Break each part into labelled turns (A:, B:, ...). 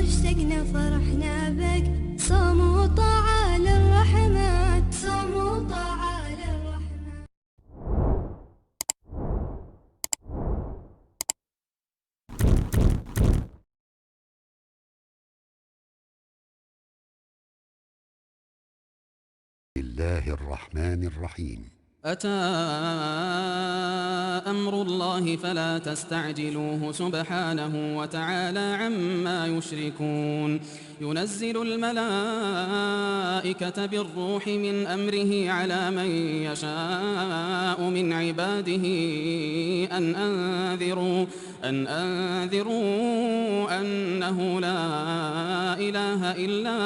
A: اشتقنا فرحنا بك، صوم وطاعة للرحمن، صوم وطاعة للرحمن.
B: الله الرحمن الرحيم.
C: أتى أمر الله فلا تستعجلوه سبحانه وتعالى عما يشركون. ينزل الملائكة بالروح من أمره على من يشاء من عباده أن أنذروا أنه لا إله إلا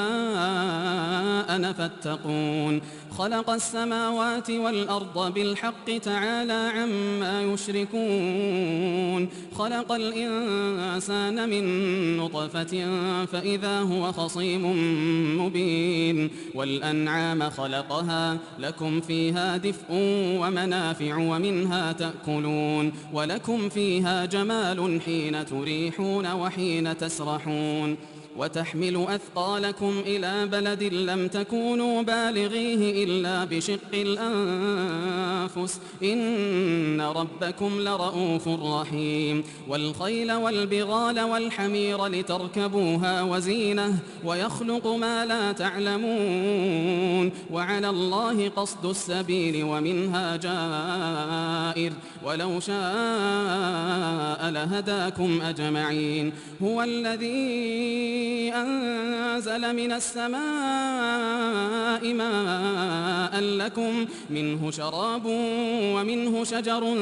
C: أنا فاتقون. خلق السماوات والأرض بالحق تعالى عما يشركون. خلق الإنسان من نطفة فإذا هو خصيم مبين. والأنعام خلقها لكم فيها دفء ومنافع ومنها تأكلون، ولكم فيها جمال حين تريحون وحين تسرحون. وتحمل أثقالكم إلى بلد لم تكونوا بالغيه إلا بشق الأنفس إن ربكم لرؤوف رحيم. والخيل والبغال والحمير لتركبوها وزينة ويخلق ما لا تعلمون. وعلى الله قصد السبيل ومنها جائر ولو شاء لهداكم أجمعين. هو الذي أنزل من السماء ماء لكم منه شراب ومنه شجر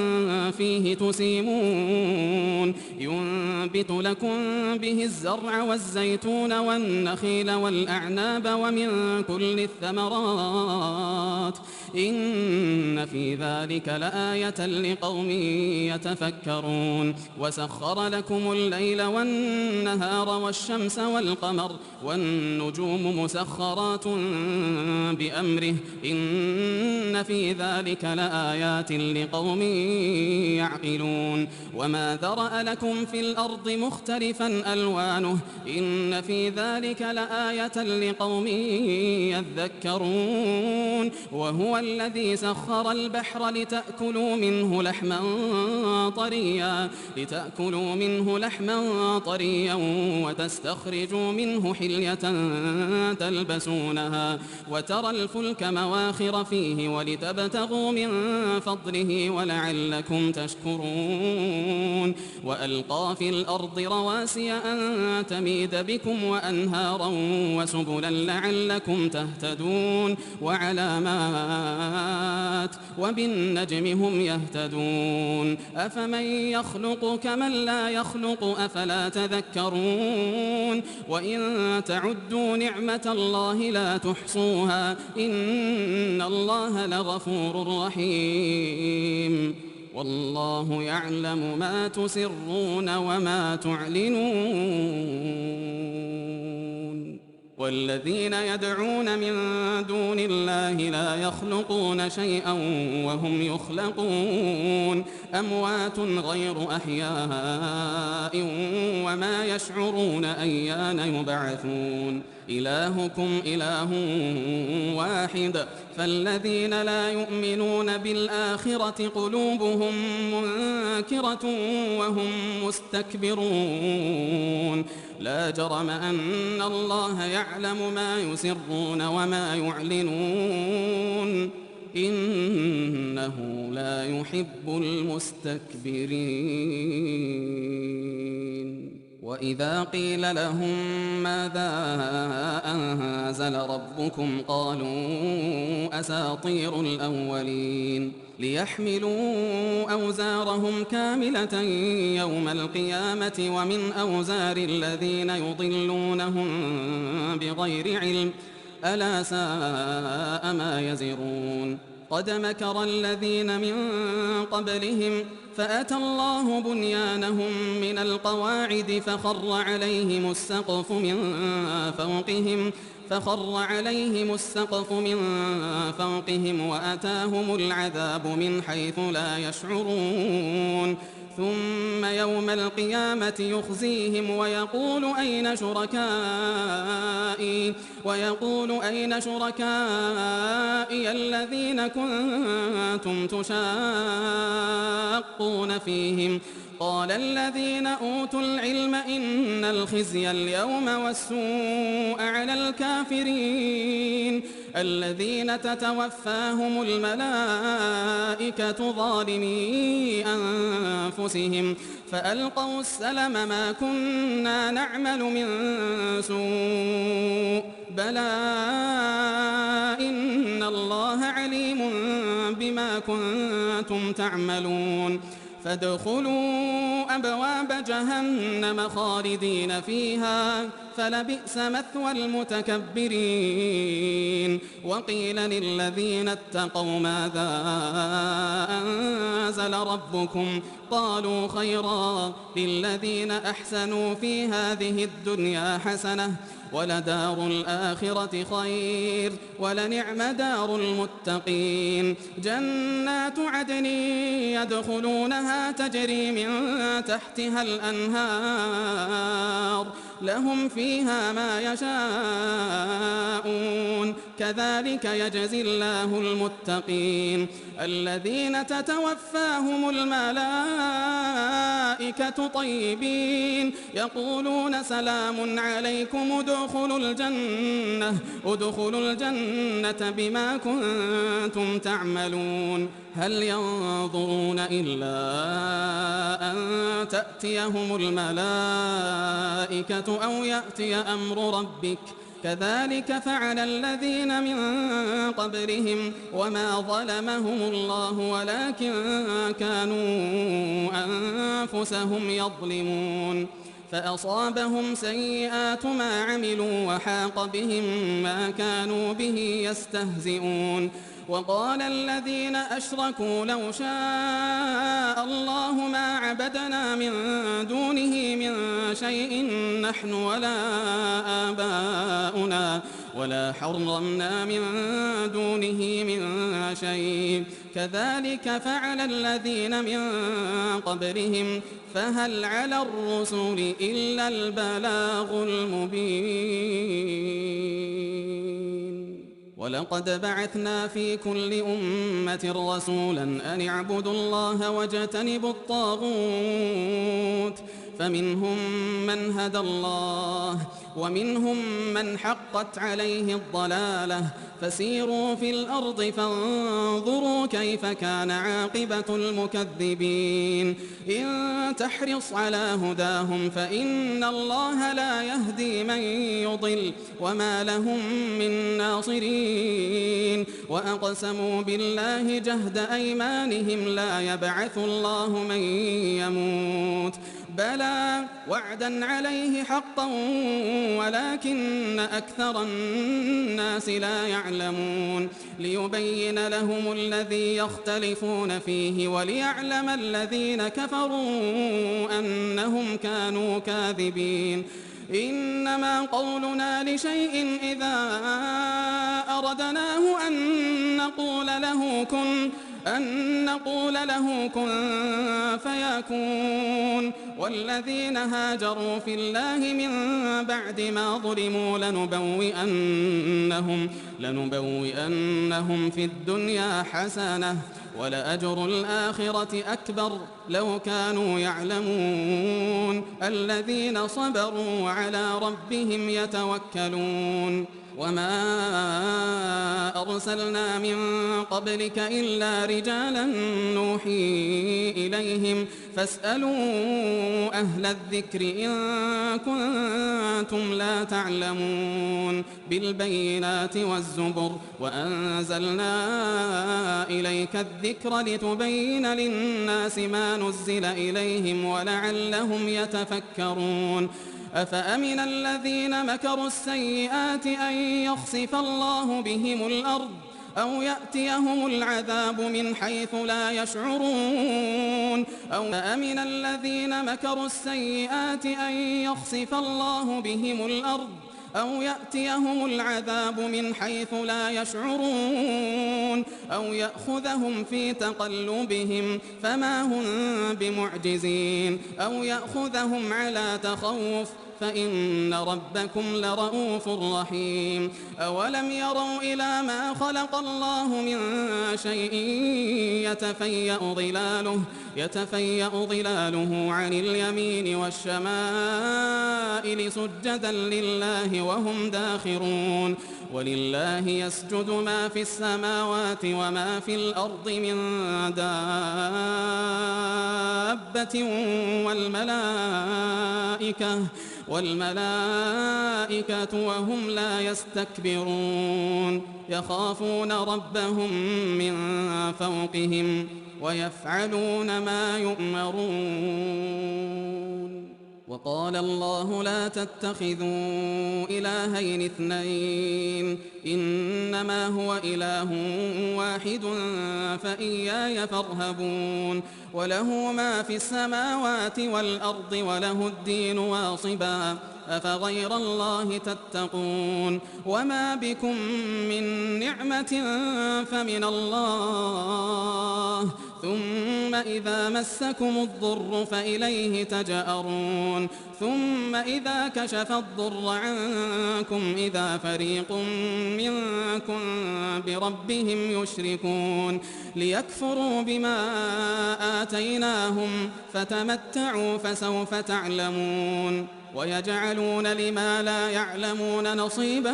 C: فيه تسيمون. ينبت لكم به الزرع والزيتون والنخيل والأعناب ومن كل الثمرات إن في ذلك لآية لقوم يتفكرون. وسخر لكم الليل والنهار والشمس والقمر والنجوم مسخرات بأمره إن في ذلك لآيات لقوم يعقلون. وما ذرأ لكم في الأرض مختلفا ألوانه إن في ذلك لآية لقوم يذكرون. وهو الذي سخر البحر لتأكلوا منه لحما طريا وتستخرجوا منه حلية تلبسونها وترى الفلك مواخر فيه ولتبتغوا من فضله ولعلكم تشكرون. وألقى في الأرض رواسي أن تميد بكم وأنهارا وسبلا لعلكم تهتدون. وعلامات وبالنجم هم يهتدون. أفمن يخلق كمن لا يخلق أفلا تذكرون. وإن تعدوا نعمة الله لا تحصوها إن الله لغفور رحيم. والله يعلم ما تسرون وما تعلنون. والذين يدعون من دون الله لا يخلقون شيئا وهم يخلقون. أموات غير أحياء وما يشعرون أيان يبعثون. إلهكم إله واحد فالذين لا يؤمنون بالآخرة قلوبهم منكرة وهم مستكبرون. لا جرم أن الله يعلم ما يسرون وما يعلنون إنه لا يحب المستكبرين. وإذا قيل لهم ماذا أنزل ربكم قالوا أساطير الأولين. ليحملوا أوزارهم كاملة يوم القيامة ومن أوزار الذين يضلونهم بغير علم ألا ساء ما يزرون. قد مكر الذين من قبلهم فأتى الله بنيانهم من القواعد فخر عليهم السقف من فوقهم فخر عليهم السقف من فوقهم وأتاهم العذاب من حيث لا يشعرون ثم يوم القيامة يخزيهم ويقول أين شركائي الذين كنتم تشاقون فيهم قال الذين أوتوا العلم إن الخزي اليوم والسوء على الكافرين الذين تتوفاهم الملائكة ظالمي أنفسهم فألقوا السلم ما كنا نعمل من سوء بلى إن الله عليم بما كنتم تعملون فادخلوا أبواب جهنم خالدين فيها فلبئس مثوى المتكبرين وقيل للذين اتقوا ماذا أنزل ربكم قالوا خيرا للذين أحسنوا في هذه الدنيا حسنة ولدار الآخرة خير ولنعم دار المتقين جنات عدن يدخلونها تجري من تحتها الأنهار لهم فيها ما يشاءون كذلك يجزي الله المتقين الذين تتوفاهم الملائكة طيبين يقولون سلام عليكم ادخلوا الجنة بما كنتم تعملون هل ينظرون إلا أن تأتيهم الملائكة أو يأتي أمر ربك كذلك فعل الذين من قبلهم وما ظلمهم الله ولكن كانوا أنفسهم يظلمون فأصابهم سيئات ما عملوا وحاق بهم ما كانوا به يستهزئون وقال الذين أشركوا لو شاء الله ما عبدنا من دونه من شيء نحن ولا آباؤنا ولا حرمنا من دونه من شيء كذلك فعل الذين من قبلهم فهل على الرسل إلا البلاغ المبين ولقد بعثنا في كل أمة رسولا أن اعبدوا الله واجتنبوا الطاغوت فمنهم من هدى الله ومنهم من حقت عليه الضلالة فسيروا في الأرض فانظروا كيف كان عاقبة المكذبين إن تحرص على هداهم فإن الله لا يهدي من يضل وما لهم من ناصرين وأقسموا بالله جهد أيمانهم لا يبعث الله من يموت بلى وعدا عليه حقا ولكن أكثر الناس لا يعلمون ليبين لهم الذي يختلفون فيه وليعلم الذين كفروا أنهم كانوا كاذبين إنما قولنا لشيء إذا أردناه أن نقول له كن فيكون والذين هاجروا في الله من بعد ما ظلموا لنبوئنهم في الدنيا حسنة ولأجر الآخرة أكبر لو كانوا يعلمون الذين صبروا وعلى ربهم يتوكلون وما أرسلنا من قبلك إلا رجالا نوحي إليهم فاسألوا أهل الذكر إن كنتم لا تعلمون بالبينات والزبر وأنزلنا إليك الذكر لتبين للناس ما نزل إليهم ولعلهم يتفكرون أفأمن الذين مكروا السيئات أن يخسف الله بهم الأرض أو يأتيهم العذاب من حيث لا يشعرون أو أمن الذين مكروا السيئات أن يخسف الله بهم الأرض أو يأتيهم العذاب من حيث لا يشعرون أو يأخذهم في تقلبهم فما هم بمعجزين أو يأخذهم على تخوف فإن ربكم لرؤوف رحيم أولم يروا إلى ما خلق الله من شيء يتفيأ ظلاله عن اليمين والشمائل سجدا لله وهم داخرون ولله يسجد ما في السماوات وما في الأرض من دابة والملائكة وهم لا يستكبرون يخافون ربهم من فوقهم ويفعلون ما يؤمرون وقال الله لا تتخذوا إلهين اثنين إنما هو إله واحد فإياي فارهبون وله ما في السماوات والأرض وله الدين واصبا أفغير الله تتقون وما بكم من نعمة فمن الله ثم إذا مسكم الضر فإليه تجأرون ثم إذا كشف الضر عنكم إذا فريق منكم بربهم يشركون ليكفروا بما آتيناهم فتمتعوا فسوف تعلمون ويجعلون لما لا يعلمون نصيبا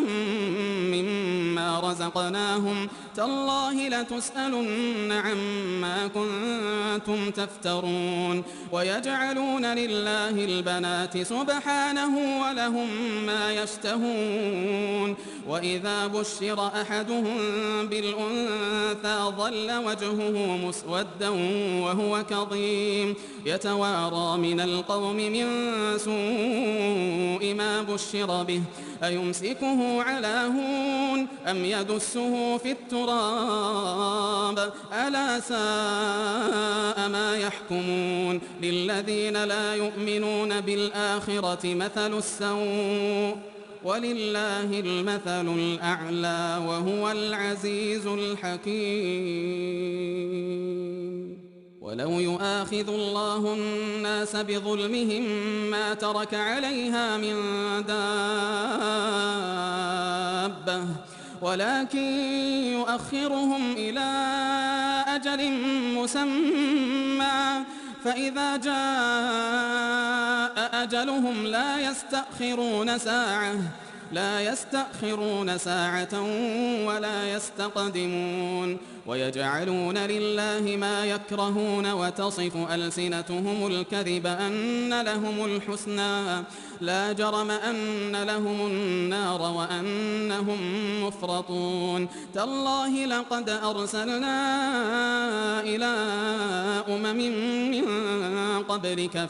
C: مما رزقناهم تالله لتسألن عما كنتم تفترون ويجعلون لله البنات سبحانه ولهم ما يشتهون وإذا بشر أحدهم بالأنثى ظل وجهه مسودا وهو كظيم يتوارى من القوم من سوء ما بشر به أيمسكه على هون أم يدسه في التراب ألا ساء ما يحكمون للذين لا يؤمنون بالآخرة مثل السوء ولله المثل الأعلى وهو العزيز الحكيم ولو يؤاخذ الله الناس بظلمهم ما ترك عليها من دابة ولكن يؤخرهم إلى أجل مسمى فإذا جاء أجلهم لا يستأخرون ساعة ولا يستقدمون ويجعلون لله ما يكرهون وتصف ألسنتهم الكذب أن لهم الحسنى لا جرم أن لهم النار وأنهم مفرطون تالله لقد أرسلنا إلى أمم من قبلك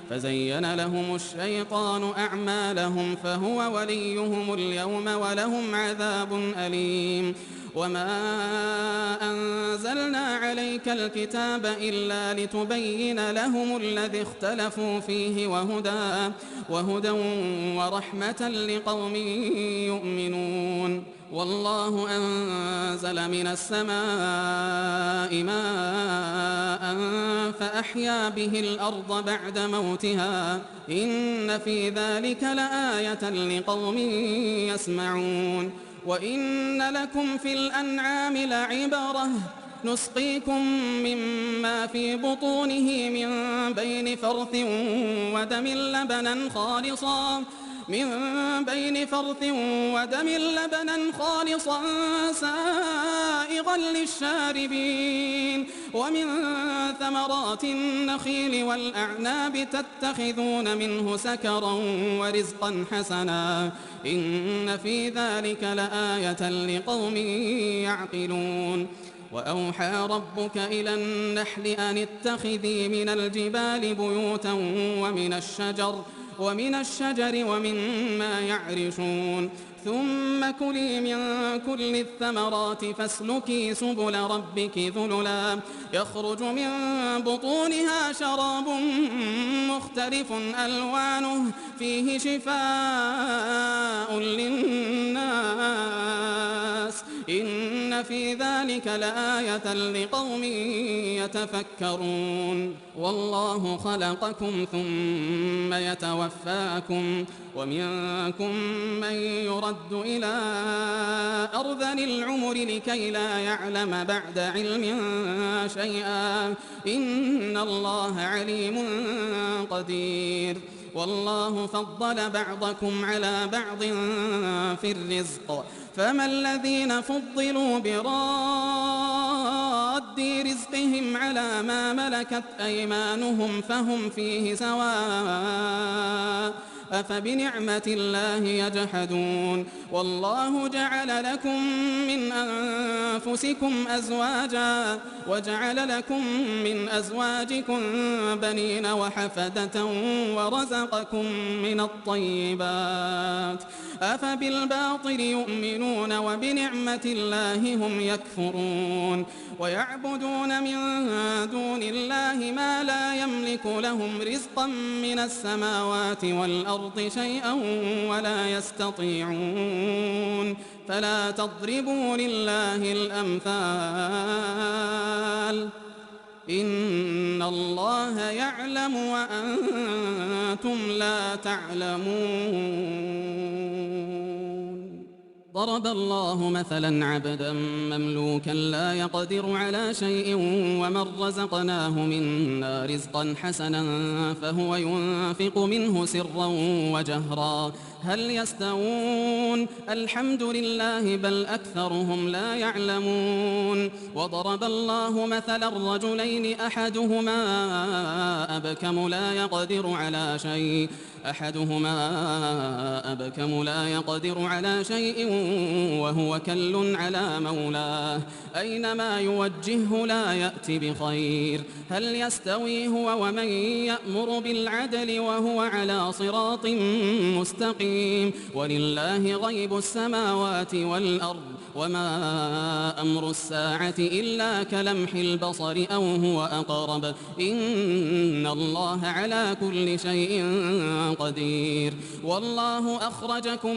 C: فزين لهم الشيطان أعمالهم فهو وليهم اليوم ولهم عذاب أليم وما أنزلنا عليك الكتاب إلا لتبين لهم الذي اختلفوا فيه وهدى ورحمة لقوم يؤمنون والله أنزل من السماء ماء فأحيا به الأرض بعد موتها إن في ذلك لآية لقوم يسمعون وإن لكم في الأنعام لعبرة نسقيكم مما في بطونه من بين فرث ودم لبنا خالصا سائغا للشاربين ومن ثمرات النخيل والأعناب تتخذون منه سكرا ورزقا حسنا إن في ذلك لآية لقوم يعقلون وأوحى ربك إلى النحل أن اتخذي من الجبال بيوتا ومن الشجر ومما يعرشون ثم كلي من كل الثمرات فاسلكي سبل ربك ذللا يخرج من بطونها شراب مختلف ألوانه فيه شفاء للناس إن في ذلك لآية لقوم يتفكرون والله خلقكم ثم يتوفاكم ومنكم من يرد إلى أرذل العمر لكي لا يعلم بعد علم شيئا إن الله عليم قدير والله فضل بعضكم على بعض في الرزق فما الذين فضلوا براد رزقهم على ما ملكت أيمانهم فهم فيه سواء أفبنعمة الله يجحدون والله جعل لكم من أنفسكم أزواجا وجعل لكم من أزواجكم بنين وحفدة ورزقكم من الطيبات أفبالباطل يؤمنون وبنعمة الله هم يكفرون ويعبدون من دون الله ما لا يملك لهم رزقا من السماوات والأرض شيئا ولا يستطيعون فلا تضربوا لله الأمثال إن الله يعلم وأنتم لا تعلمون ضرب الله مثلا عبدا مملوكا لا يقدر على شيء ومن رزقناه منا رزقا حسنا فهو ينفق منه سرا وجهرا هل يستوون الحمد لله بل أكثرهم لا يعلمون وضرب الله مثلا رجلين أحدهما أبكم لا يقدر على شيء وهو كل على مولاه أينما يوجهه لا يأتي بخير هل يستوي هو ومن يأمر بالعدل وهو على صراط مستقيم ولله غيب السماوات والأرض وما أمر الساعة إلا كلمح البصر أو هو أقرب إن الله على كل شيء قدير والله أخرجكم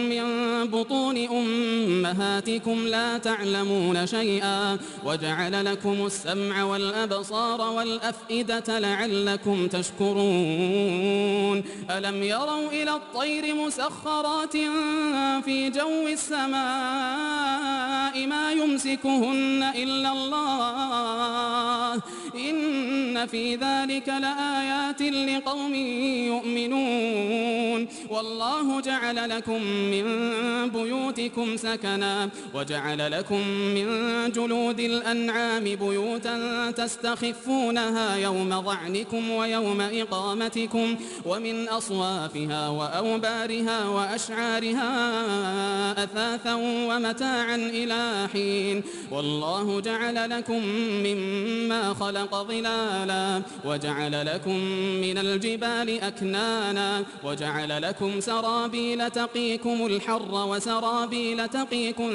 C: من بطون أمهاتكم لا تعلمون شيئا وجعل لكم السمع والأبصار والأفئدة لعلكم تشكرون ألم يروا إلى الطير مسخرات في جو السماء ما يمسكهن إلا الله إن في ذلك لآيات لقوم يؤمنون والله جعل لكم من بيوتكم سكنا وجعل لكم من جلود الأنعام بيوتا تستخفونها يوم ظعنكم ويوم إقامتكم ومن أصوافها وأوبارها وأشعارها أثاثا ومتاعا إلى حين والله جعل لكم مما خلق ظلالا وجعل لكم من الجبال أكنانا وجعل لكم سرابيل تقيكم الحر وسرابيل تقيكم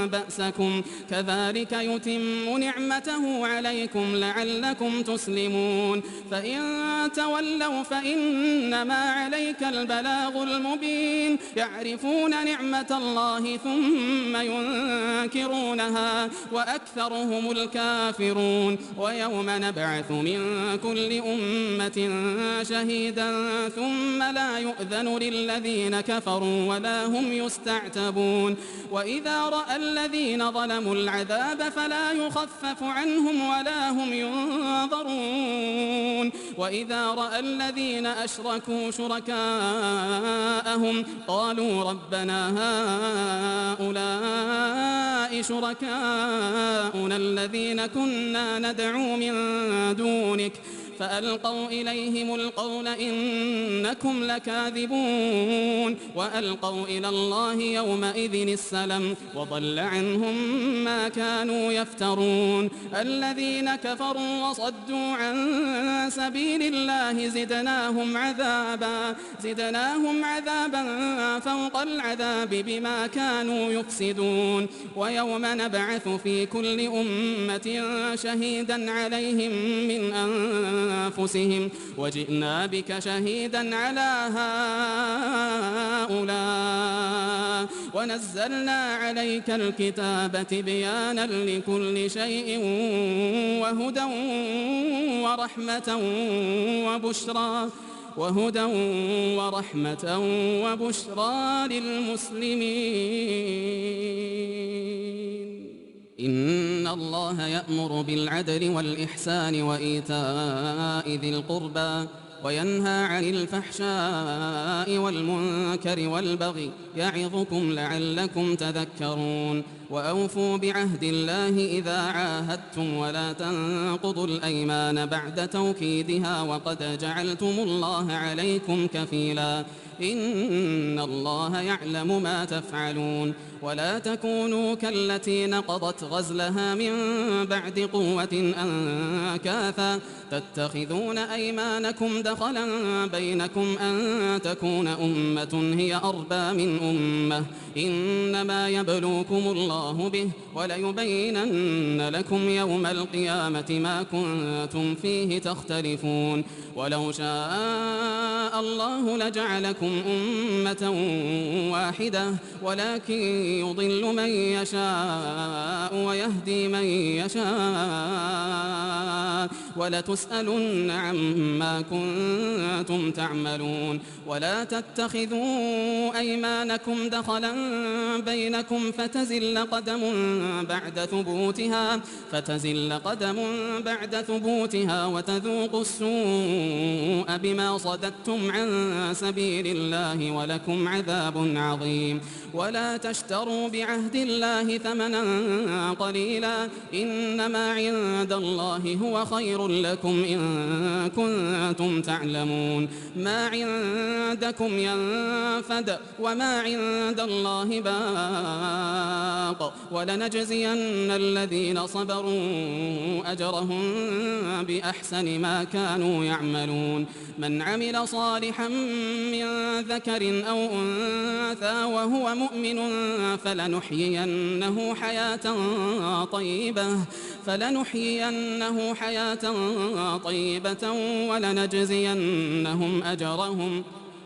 C: بأسكم كذلك يتم نعمته عليكم لعلكم تسلمون فإن تولوا فإنما عليك البلاغ المبين يعرفون نعمة الله ثم ينكرونها وأكثرهم الكافرون ويوم نبعث من كل أمة شهيدا ثم لا يؤذن للذين كفروا ولا هم يستعتبون وإذا رأى الذين ظلموا العذاب فلا يخفف عنهم ولا هم ينظرون وإذا رأى الذين أشركوا شركاءهم قالوا ربنا هؤلاء شركاؤنا الذين كنا ندعو من دونك فألقوا إليهم القول إنكم لكاذبون وألقوا إلى الله يومئذ السلم وضل عنهم ما كانوا يفترون الذين كفروا وصدوا عن سبيل الله زدناهم عذابا فوق العذاب بما كانوا يفسدون ويوم نبعث في كل أمة شهيدا عليهم من أنفسهم وجئنا بك شهيدا على هؤلاء ونزلنا عليك الكتاب تبيانا لكل شيء وهدى ورحمة وبشرى للمسلمين إن الله يأمر بالعدل والإحسان وإيتاء ذي القربى وينهى عن الفحشاء والمنكر والبغي يعظكم لعلكم تذكرون وأوفوا بعهد الله إذا عاهدتم ولا تنقضوا الأيمان بعد توكيدها وقد جعلتم الله عليكم كفيلا إن الله يعلم ما تفعلون ولا تكونوا كالتي نقضت غزلها من بعد قوة أنكاثا تتخذون أيمانكم دخلا بينكم أن تكون أمة هي أربى من أمة إنما يبلوكم الله به وليبينن لكم يوم القيامة ما كنتم فيه تختلفون ولو شاء الله لجعلكم أمة واحدة ولكن يضل من يشاء ويهدي من يشاء ولتسألن عما كنتم تعملون ولا تتخذوا أيمانكم دخلا بينكم فتزل قدم بعد ثبوتها وتذوقوا السوء بما صددتم عن سبيل الله ولكم عذاب عظيم ولا تشتروا بعهد الله ثمنا قليلا إنما عند الله هو خير لكم إن كنتم تعلمون ما عندكم ينفد وما عند الله باق ولنجزين الذين صبروا أجرهم بأحسن ما كانوا يعملون من عمل صالحا من ذكر أو أنثى وهو مؤمن فلنحيينه حياة طيبة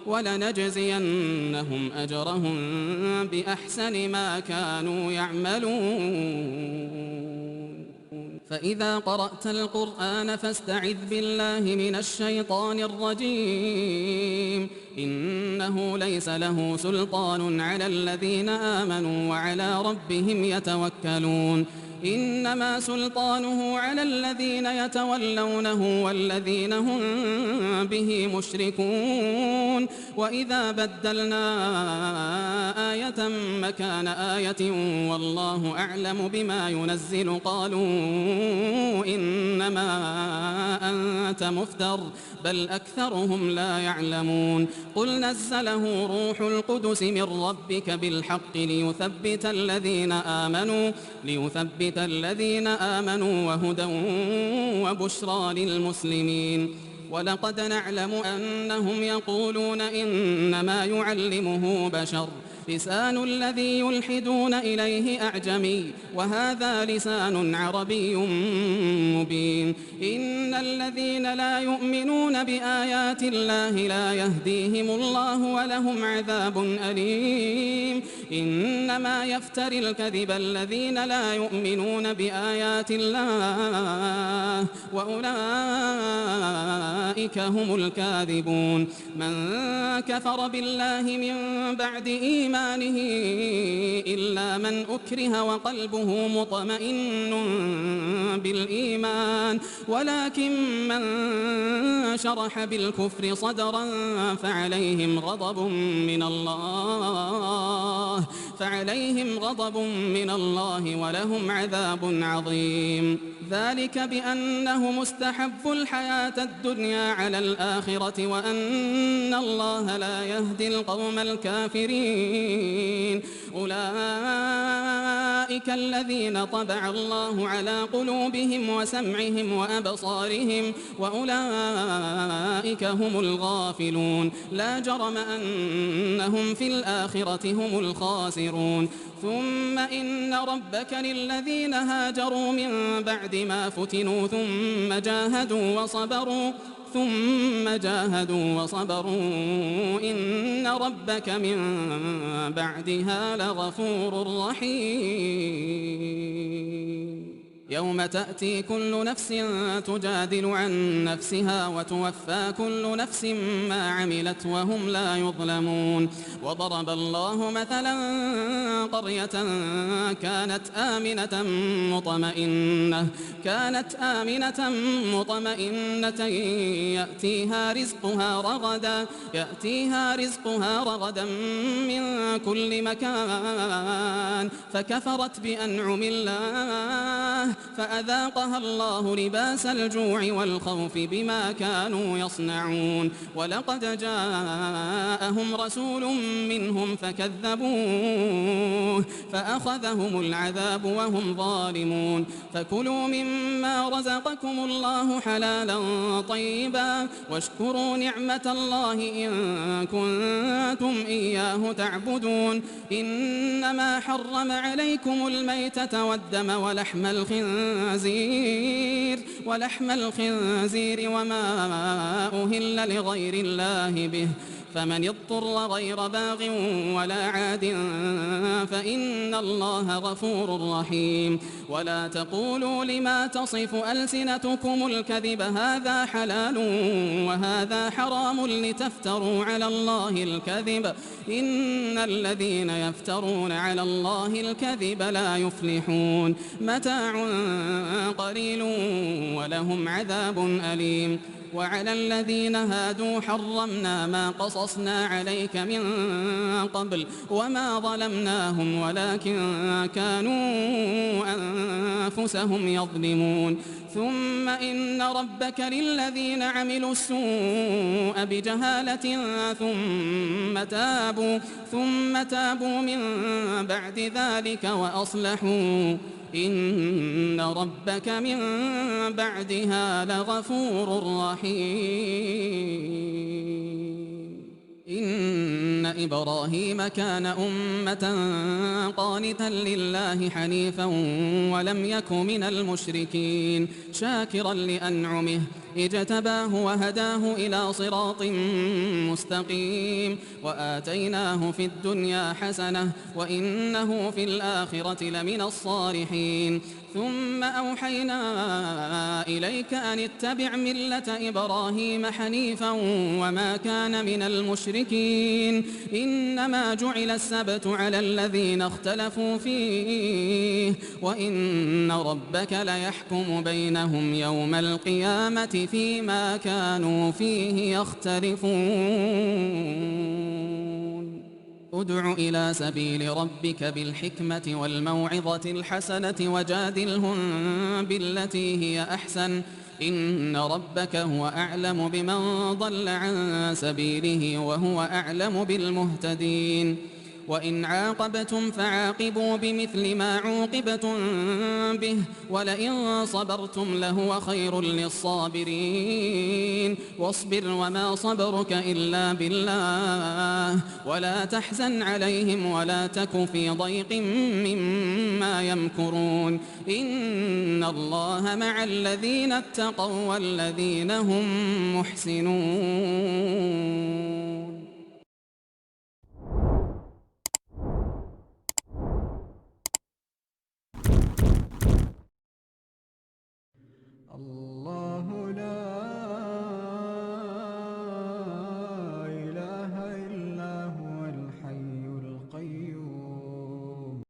C: ولنجزينهم أجرهم بأحسن ما كانوا يعملون فإذا قرأت القرآن فاستعذ بالله من الشيطان الرجيم إنه ليس له سلطان على الذين آمنوا وعلى ربهم يتوكلون إنما سلطانه على الذين يتولونه والذين هم به مشركون وإذا بدلنا آية مكان آية والله أعلم بما ينزل قالوا إنما أنت مفتر بل أكثرهم لا يعلمون قل نزله روح القدس من ربك بالحق ليثبت الذين آمنوا وهدى وبشرى للمسلمين ولقد نعلم أنهم يقولون إنما يعلمه بشر لسان الذي يلحدون إليه أعجمي وهذا لسان عربي مبين إن الذين لا يؤمنون بآيات الله لا يهديهم الله ولهم عذاب أليم إنما يفتري الكذب الذين لا يؤمنون بآيات الله وأولئك هم الكاذبون من كفر بالله من بعد إيمانه إلا من أكره وقلبه مطمئن بالإيمان ولكن من شرح بالكفر صدرا فعليهم غضب من الله فعليهم غضب من الله ولهم عذاب عظيم. ذلك بأنه مستحب الحياة الدنيا على الآخرة وأن الله لا يهدي القوم الكافرين. أولئك الذين طبع الله على قلوبهم وسمعهم وأبصارهم وأولئك هم الغافلون. لا جرم أنهم في الآخرة هم الخاسرون. ثم إن ربك للذين هاجروا من بعد ما فتنوا ثم جاهدوا وصبروا إن ربك من بعدها لغفور رحيم. يوم تأتي كل نفس تجادل عن نفسها وتوفى كل نفس ما عملت وهم لا يظلمون. وضرب الله مثلا قرية كانت آمنة مطمئنة يأتيها رزقها رغدا من كل مكان فكفرت بأنعم الله فأذاقها الله لباس الجوع والخوف بما كانوا يصنعون. ولقد جاءهم رسول منهم فكذبوه فأخذهم العذاب وهم ظالمون. فكلوا مما رزقكم الله حلالا طيبا واشكروا نعمة الله إن كنتم إياه تعبدون. إنما حرم عليكم الميتة والدم ولحم الخنزير وما أهل لغير الله به فمن اضطر غير باغ ولا عاد فإن الله غفور رحيم. ولا تقولوا لما تصف ألسنتكم الكذب هذا حلال وهذا حرام لتفتروا على الله الكذب إن الذين يفترون على الله الكذب لا يفلحون. متاع قليل ولهم عذاب أليم. وعلى الذين هادوا حرمنا ما قصصنا عليك من قبل وما ظلمناهم ولكن كانوا أنفسهم يظلمون. ثم إن ربك للذين عملوا السوء بجهالة ثم تابوا من بعد ذلك وأصلحوا إن ربك من بعدها لغفور رحيم. إن إبراهيم كان أمة قانتا لله حنيفا ولم يك من المشركين شاكرا لأنعمه اجتباه وهداه إلى صراط مستقيم وآتيناه في الدنيا حسنة وإنه في الآخرة لمن الصالحين. ثم أوحينا إليك أن اتبع ملة إبراهيم حنيفا وما كان من المشركين. إنما جعل السبت على الذين اختلفوا فيه وإن ربك ليحكم بينهم يوم القيامة فيما كانوا فيه يختلفون. ادع إلى سبيل ربك بالحكمة والموعظة الحسنة وجادلهم بالتي هي أحسن إن ربك هو أعلم بمن ضل عن سبيله وهو أعلم بالمهتدين. وإن عاقبتم فعاقبوا بمثل ما عوقبتم به ولئن صبرتم لهو خير للصابرين. واصبر وما صبرك إلا بالله ولا تحزن عليهم ولا تك في ضيق مما يمكرون. إن الله مع الذين اتقوا والذين هم محسنون.